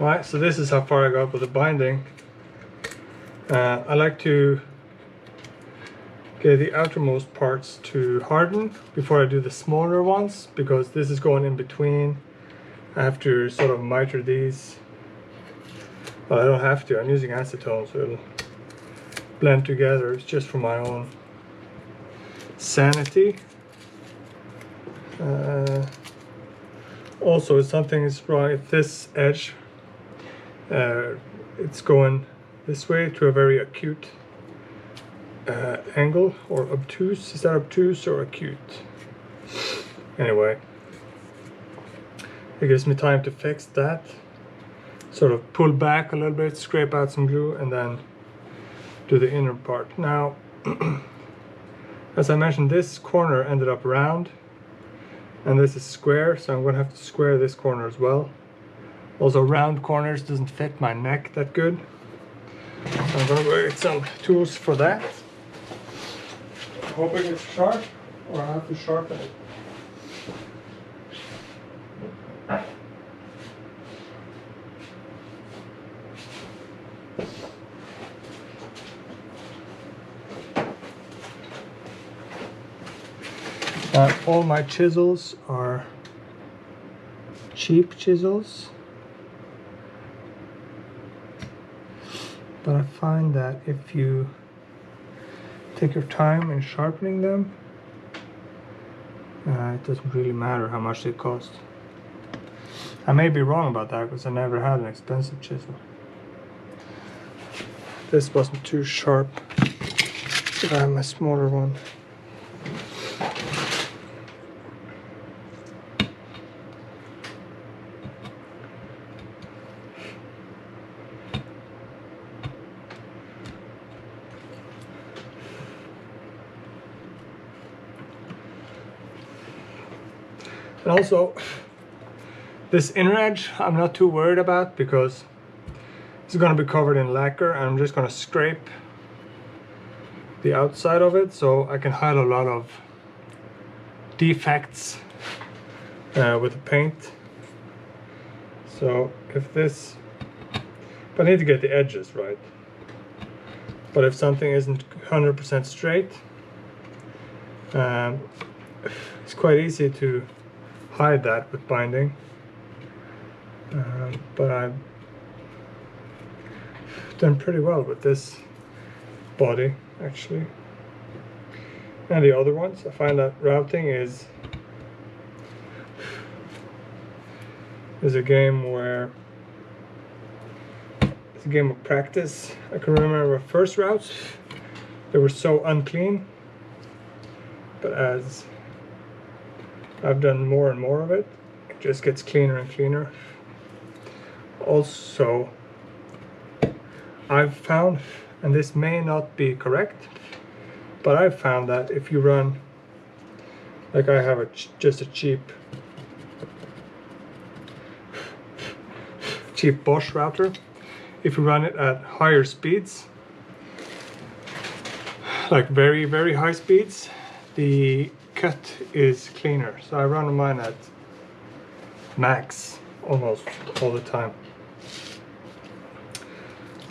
Alright, so this is how far I got with the binding. I like to get the outermost parts to harden before I do the smaller ones, because this is going in between. I have to sort of miter these. Well, I don't have to, I'm using acetone, so it'll blend together. It's just for my own sanity. Also, if something is wrong, if this edge, it's going this way to a very acute angle, or obtuse. Is that obtuse or acute? Anyway, it gives me time to fix that. Sort of pull back a little bit, scrape out some glue, and then do the inner part. Now, as I mentioned, this corner ended up round, and this is square, so I'm going to have to square this corner as well. Also, round corners doesn't fit my neck that good, so I'm going to get some tools for that. Hoping it's sharp, or I have to sharpen it. All my chisels are cheap chisels, but I find that if you take your time in sharpening them, it doesn't really matter how much they cost. I may be wrong about that because I never had an expensive chisel. This wasn't too sharp, but I have my smaller one. And also, this inner edge I'm not too worried about, because it's going to be covered in lacquer, and I'm just going to scrape the outside of it so I can hide a lot of defects with the paint. So if I need to get the edges right, but if something isn't 100% straight, it's quite easy to hide that with binding, but I've done pretty well with this body actually. And the other ones, I find that routing is a game where it's a game of practice. I can remember first routes, they were so unclean, but as I've done more and more of it, it just gets cleaner and cleaner. Also, I've found, and this may not be correct, but I've found that if you run, like I have just a cheap Bosch router, if you run it at higher speeds, like very, very high speeds, the cut is cleaner. So I run mine at max almost all the time.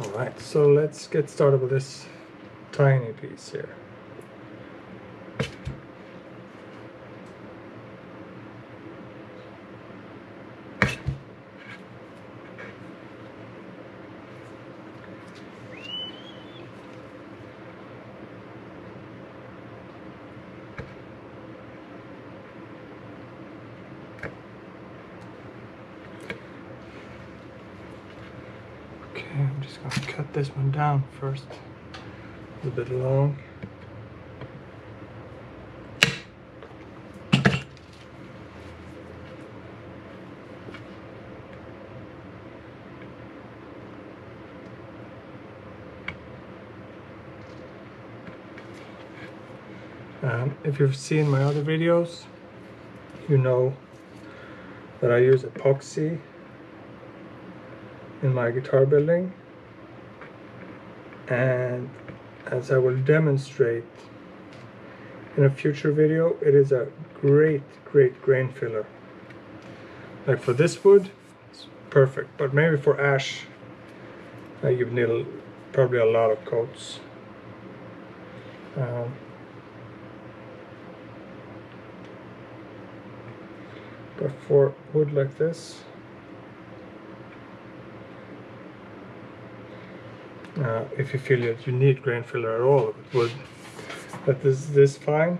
Alright, so let's get started with this tiny piece here. I'm just going to cut this one down first, a bit long. If you've seen my other videos, you know that I use epoxy in my guitar building, and as I will demonstrate in a future video, it is a great grain filler. Like for this wood, it's perfect, but maybe for ash you need probably a lot of coats. But for wood like this, if you feel that you need grain filler at all with wood, but this fine.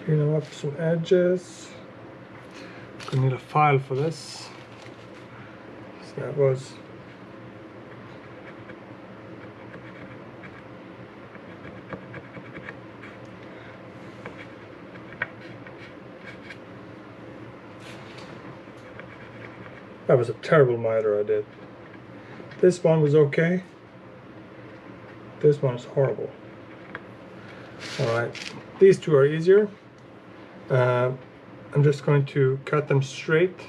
Clean up some edges. Gonna need a file for this. So that was a terrible miter I did. This one was okay. This one's horrible. Alright, these two are easier. I'm just going to cut them straight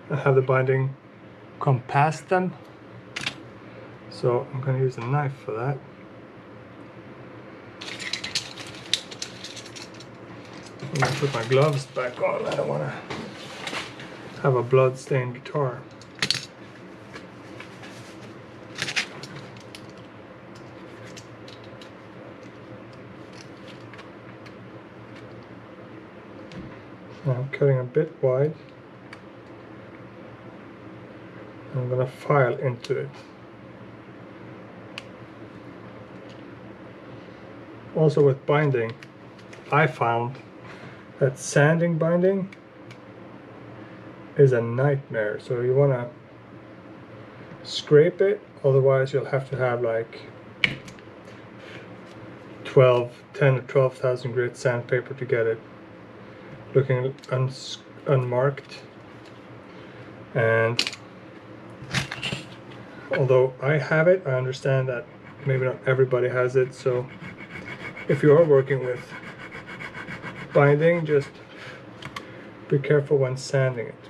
and have the binding come past them. So I'm going to use a knife for that. I'm going to put my gloves back on. I don't want to have a blood-stained guitar. Now I'm cutting a bit wide. I'm going to file into it. Also with binding, I found that sanding binding is a nightmare. So you want to scrape it, otherwise you'll have to have like 10 or 12,000 grit sandpaper to get it looking unmarked. And although I have it, I understand that maybe not everybody has it. So if you are working with binding, just be careful when sanding it,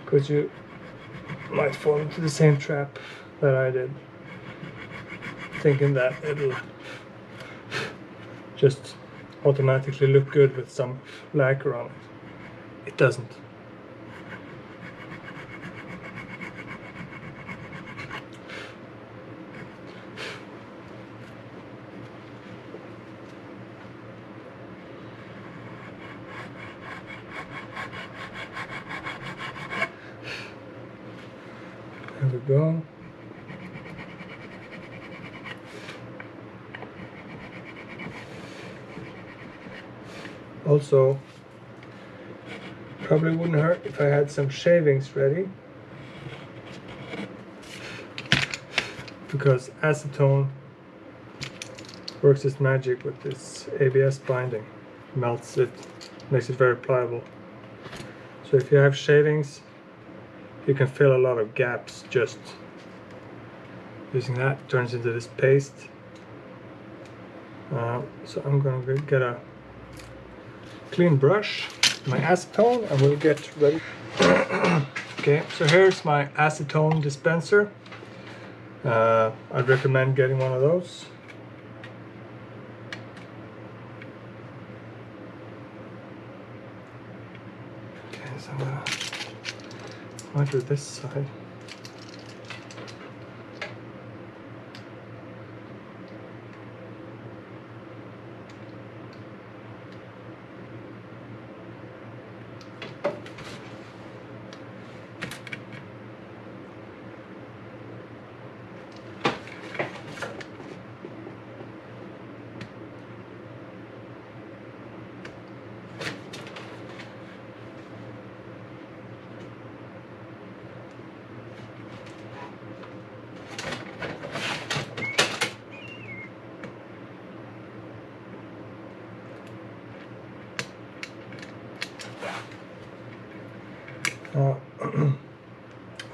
because you might fall into the same trap that I did, thinking that it'll just automatically look good with some lacquer on it. It doesn't. There we go. Also, probably wouldn't hurt if I had some shavings ready, because acetone works its magic with this ABS binding. Melts it, makes it very pliable. So if you have shavings, you can fill a lot of gaps just using that. Turns into this paste. So I'm going to get a clean brush, my acetone, and we'll get ready. Okay, so here's my acetone dispenser. I'd recommend getting one of those. Okay, so I'm gonna do this side.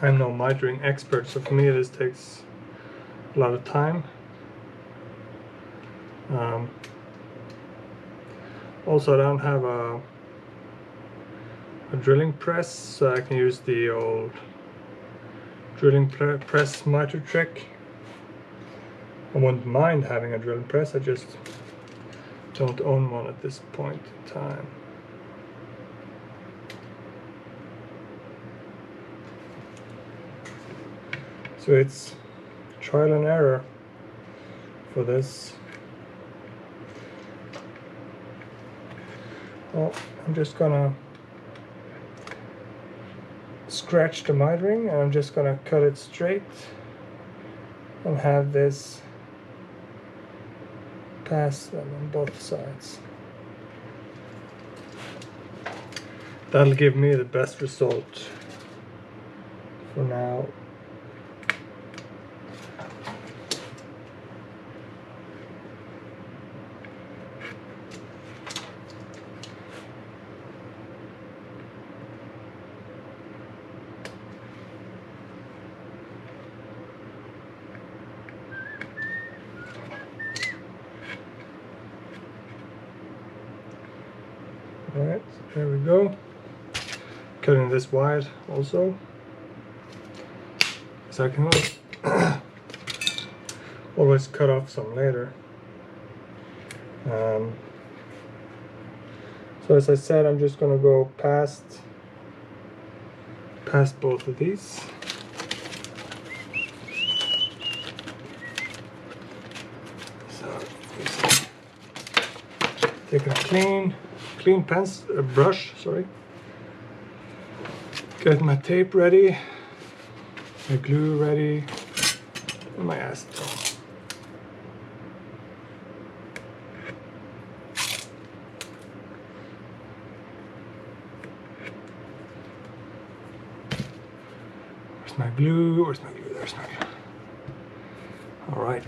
I'm no mitering expert, so for me this takes a lot of time. Also, I don't have a drilling press, so I can use the old drilling press miter trick. I wouldn't mind having a drilling press, I just don't own one at this point in time. So it's trial and error for this. Well, I'm just gonna scratch the mitering, and I'm just gonna cut it straight and have this pass them on both sides. That'll give me the best result for now. Alright, there we go. Cutting this wide also, so I can always cut off some later. So as I said, I'm just going to go past both of these. So take a clean brush, sorry. Get my tape ready, my glue ready, and my acetone. Where's my glue? Where's my glue? There's my glue. All right.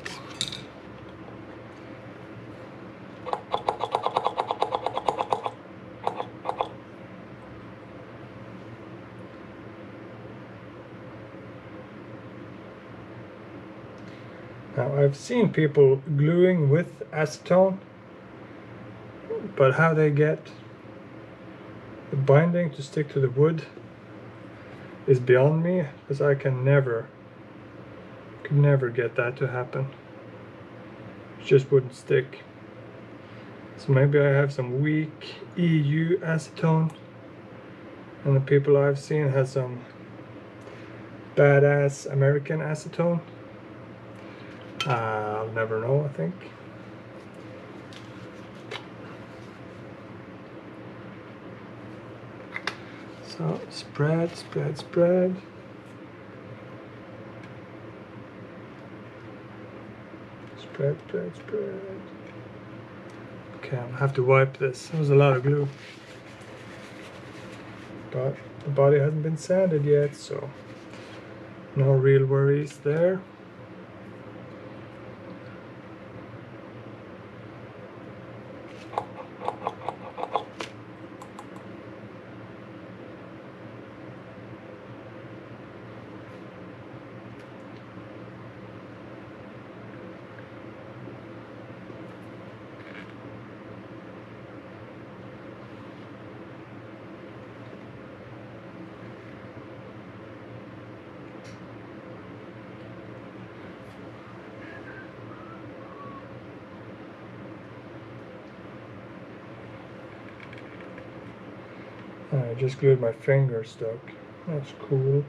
Now, I've seen people gluing with acetone, but how they get the binding to stick to the wood is beyond me, because I could never get that to happen. It just wouldn't stick. So maybe I have some weak EU acetone, and the people I've seen have some badass American acetone. I'll never know, I think. So spread, spread, spread. Spread, spread, spread. Okay, I'll have to wipe this. There was a lot of glue. But the body hasn't been sanded yet, so no real worries there. I just glued my finger stuck. That's cool.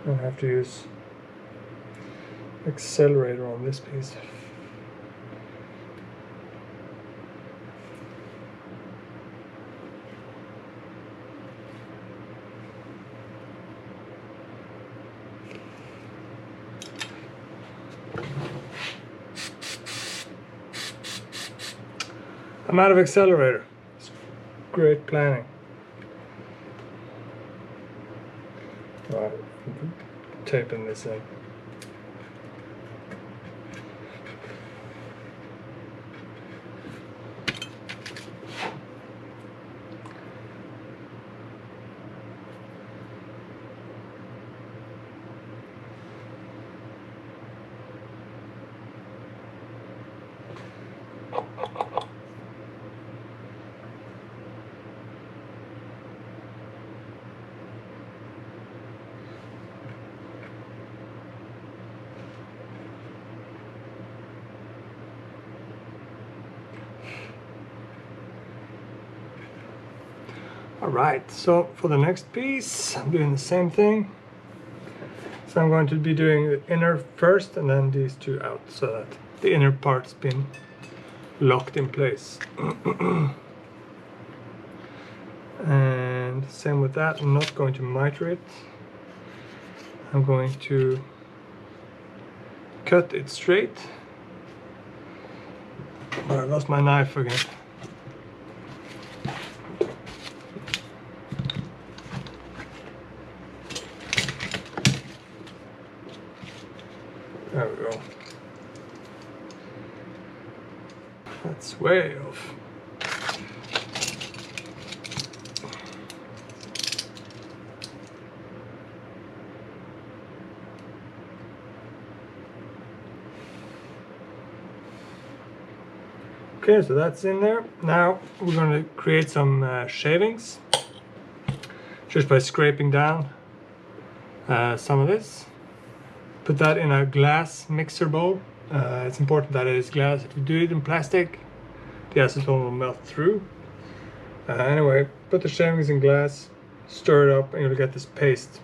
I have to use accelerator on this piece. I'm out of accelerator. It's great planning. Right, taping this in. Alright, so for the next piece, I'm doing the same thing. So I'm going to be doing the inner first and then these two out, so that the inner part's been locked in place. And same with that, I'm not going to miter it. I'm going to cut it straight. Oh, I lost my knife again. There we go. That's way off. Okay, so that's in there. Now we're going to create some shavings just by scraping down some of this. Put that in a glass mixer bowl. It's important that it is glass. If you do it in plastic, the acetone will melt through. Anyway, put the shavings in glass, stir it up, and you'll get this paste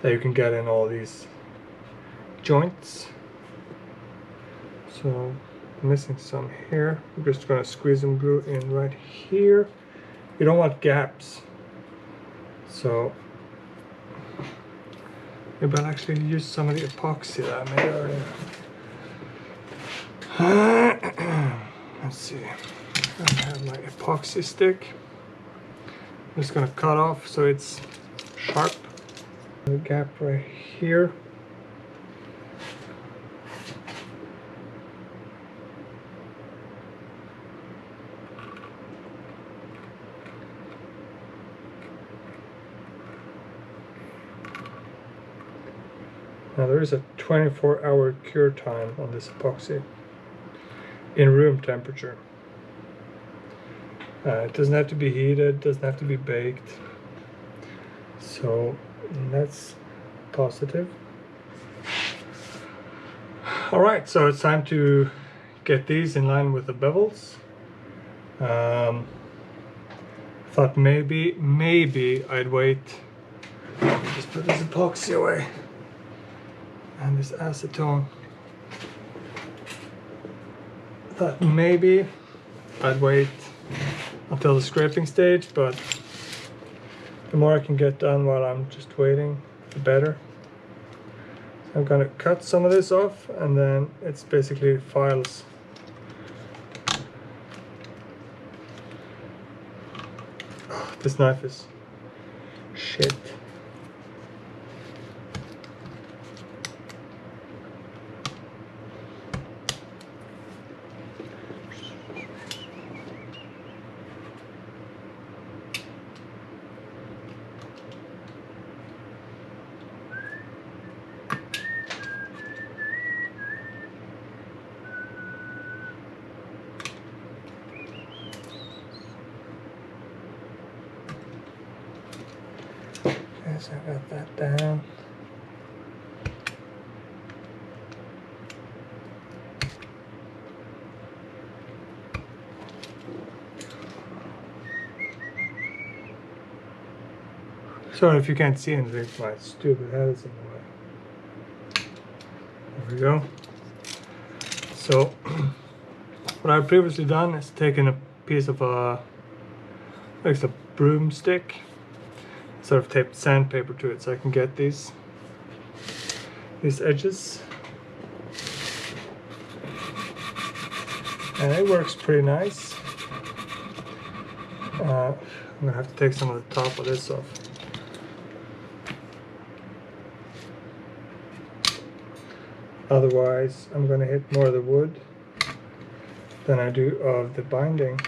that you can get in all these joints. So, I'm missing some here. We're just going to squeeze some glue in right here. You don't want gaps. So, maybe I'll actually use some of the epoxy that I made earlier. Let's see. I have my epoxy stick. I'm just gonna cut off so it's sharp. The gap right here. Now there is a 24-hour cure time on this epoxy in room temperature. It doesn't have to be heated, doesn't have to be baked. So that's positive. Alright, so it's time to get these in line with the bevels. Thought maybe I'd wait. Just put this epoxy away. And this acetone. Thought maybe I'd wait until the scraping stage, but the more I can get done while I'm just waiting, the better. So I'm gonna cut some of this off, and then it's basically files. Oh, this knife is shit. So I got that down. Sorry if you can't see anything, my stupid head is in the way. There we go. So, what I've previously done is taken a piece of like a broomstick, sort of taped sandpaper to it so I can get these edges, and it works pretty nice. I'm gonna have to take some of the top of this off. Otherwise, I'm gonna hit more of the wood than I do of the binding.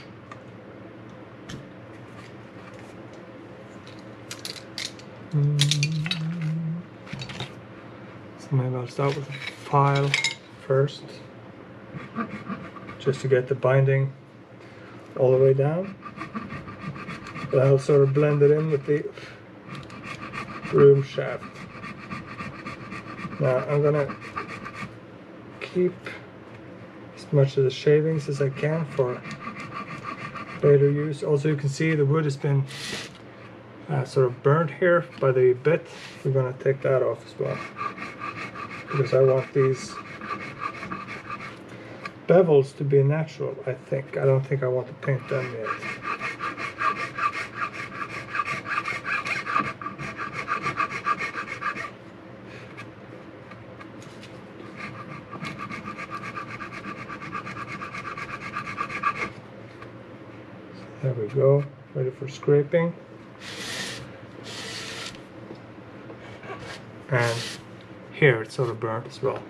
So maybe I'll start with a file first, just to get the binding all the way down. But I'll sort of blend it in with the broom shaft. Now I'm gonna keep as much of the shavings as I can for later use. Also, you can see the wood has been sort of burnt here by the bit. We're going to take that off as well, because I want these bevels to be natural, I think. I don't think I want to paint them yet. There we go, ready for scraping. And here it's sort of burnt as well.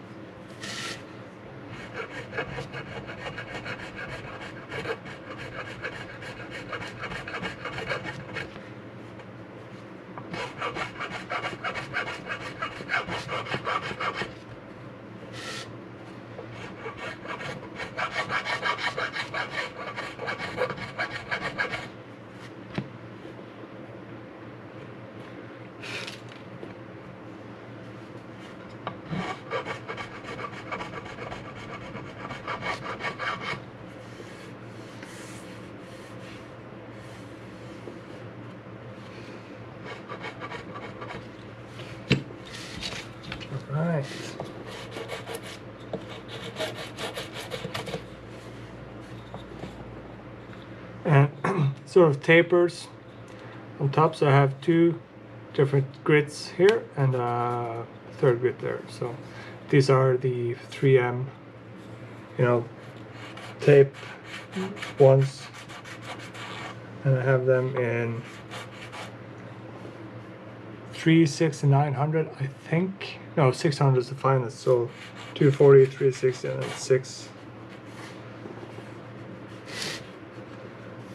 Right. And sort of tapers on top, so I have two different grits here and a third grit there. So these are the 3M, you know, tape ones, and I have them in 3, 6, and 900, I think. No, 600 is the finest, so 240, 360, and then 6.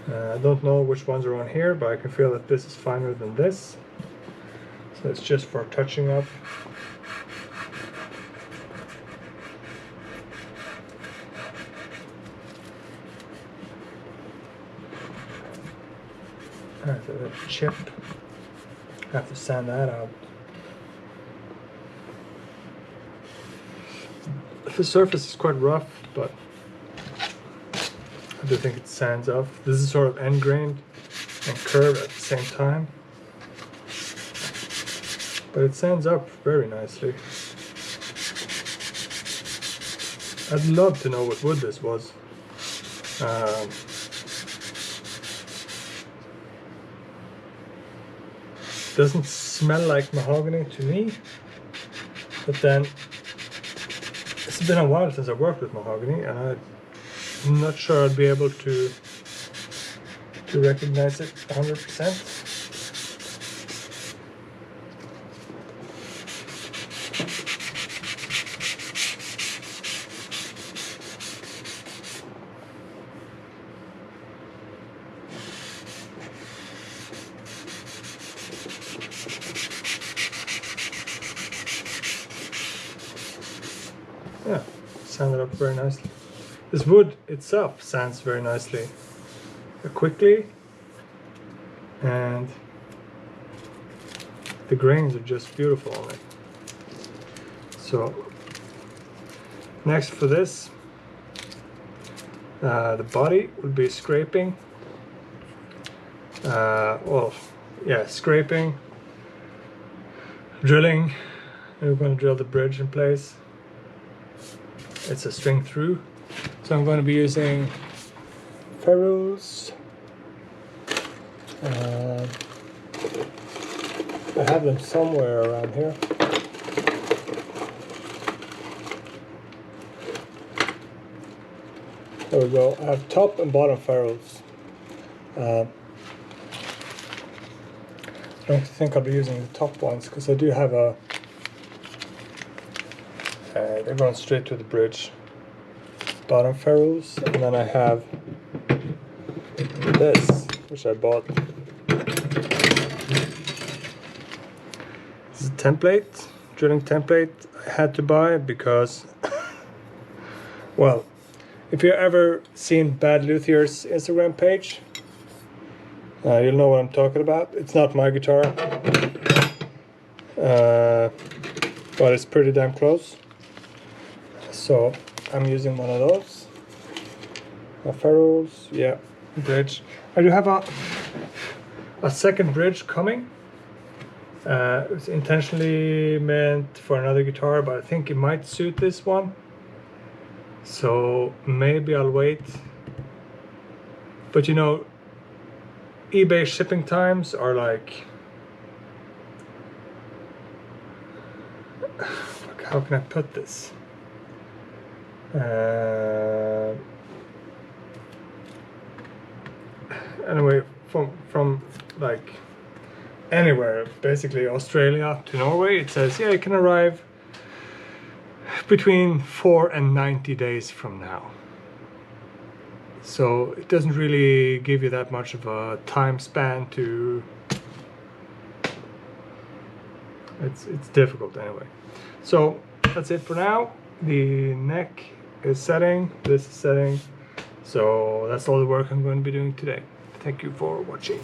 I don't know which ones are on here, but I can feel that this is finer than this. So it's just for touching up. There's a little chip. I have to sand that out. The surface is quite rough, but I do think it sands off. This is sort of end grained and curved at the same time, but it sands up very nicely. I'd love to know what wood this was. Doesn't smell like mahogany to me, but then it's been a while since I worked with mahogany, and I'm not sure I'd be able to recognize it 100%. Yeah, sanded up very nicely. This wood itself sands very nicely, quickly, and the grains are just beautiful on it. So next for this, the body would be scraping. Well, yeah, scraping, drilling. We're going to drill the bridge in place. It's a string through, so I'm going to be using ferrules. I have them somewhere around here. There we go. I have top and bottom ferrules. I don't think I'll be using the top ones because I do have a they're going straight to the bridge. Bottom ferrules, and then I have this, which I bought. This is a template, drilling template I had to buy because, well, if you've ever seen Bad Luthier's Instagram page, you'll know what I'm talking about. It's not my guitar, but it's pretty damn close. So I'm using one of those ferrules, yeah, bridge. I do have a second bridge coming. It's intentionally meant for another guitar, but I think it might suit this one. So maybe I'll wait. But you know, eBay shipping times are like, how can I put this? Anyway, from like anywhere, basically Australia to Norway, it says, yeah, it can arrive between 4 and 90 days from now. So it doesn't really give you that much of a time span to... It's difficult anyway. So that's it for now. The neck is setting, this is setting. So that's all the work I'm going to be doing today. Thank you for watching.